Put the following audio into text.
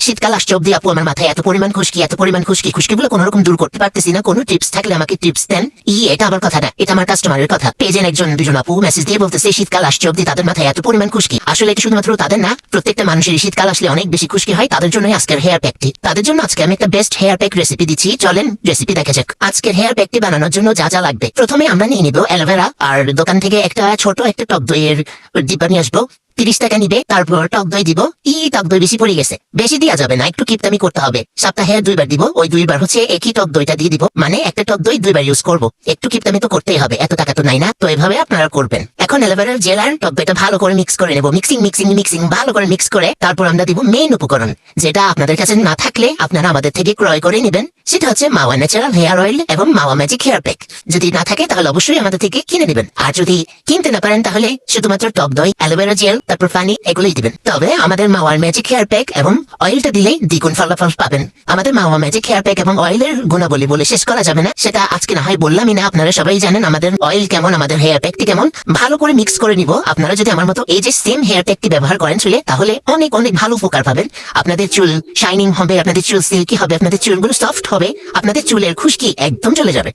শীতকাল আসছে অব্দি আপু আমার মাথায় এত পরিমাণ খুশকিগুলো কোনো রকম দূর করতে পারতেছি না। কোনো টিপস থাকলে আমাকে টিপস দেন। এটা আমার কথা না, এটা আমার কাস্টমারের কথা। পেজের একজন দুজন আপু মেসেজ দিয়ে বলতেছে শীতকাল আসছে অব্দি তাদের মাথায় এত পরিমাণ খুশকি। আসলে এটা শুধুমাত্র তাদের না, প্রত্যেকটা মানুষের শীতকাল আসলে অনেক বেশি খুশকি হয়। তাদের জন্য আজকের হেয়ার প্যাকটি। তাদের জন্য আজকে আমি একটা বেস্ট হেয়ার প্যাক রেসিপি দিচ্ছি, চলেন রেসিপি দেখা যাক। আজকের হেয়ার প্যাকটি বানানোর জন্য যা যা লাগবে, প্রথমে আমরা নিয়ে নিব অ্যালোভেরা। আর দোকান থেকে একটা ছোট একটা টক দইয়ের ডিব্বা নিয়ে আসবো, 30 টাকা নিবে। তারপর টক দই দিব। টক দই বেশি পড়ে গেছে, বেশি দেওয়া যাবে না, একটু কিপটামি করতে হবে। সপ্তাহে 2 বার দিব, ওই 2 বার হচ্ছে একই টক দইটা দিয়ে দিব, মানে একটা টক দই 2 বার ইউজ করবো। একটু কিপটামি তো করতেই হবে, এত টাকা তো নাই না, তো এভাবে আপনারা করবেন। এখন অ্যালোভেরার জেল আর টক দইটা ভালো করে মিক্স করে নেবো। মিক্সিং ভালো করে মিক্স করে তারপর আমরা দিব মেইন উপকরণ, যেটা আপনাদের কাছে না থাকলে আপনারা আমাদের থেকে ক্রয় করে নেবেন। সেটা হচ্ছে মাওয়া ন্যাচারাল হেয়ার অয়েল এবং মাওয়া ম্যাজিক হেয়ার প্যাক। যদি না থাকে তাহলে অবশ্যই আমাদের থেকে কিনে নেবেন। আর যদি কিনতে না পারেন তাহলে শুধুমাত্র টক দই, অ্যালোভেরা জেল, তারপর পানি এগুলোই দিবেন। তবে আমাদের মাওয়ার ম্যাজিক হেয়ার প্যাক এবং অয়েলটা দিলেই দ্বিগুণ ফলাফল পাবেন। আমাদের মাওয়া ম্যাজিক হেয়ার প্যাক এবং অয়েলের গুণাবলী বলে শেষ করা যাবে না, সেটা আজকে না হয় বললামই না। আপনারা সবাই জানেন আমাদের অয়েল কেমন, আমাদের হেয়ার প্যাকটি কেমন। ভালো করে মিক্স করে নিব। আপনারা যদি আমার মতো এই যে সেম হেয়ার প্যাকটি ব্যবহার করেন চুলে, তাহলে অনেক অনেক ভালো উপকার পাবেন। আপনাদের চুল শাইনিং হবে, আপনাদের চুল সিল্কি হবে, আপনাদের চুলগুলো সফট হবে, আপনাদের চুলের খুশকি একদম চলে যাবে।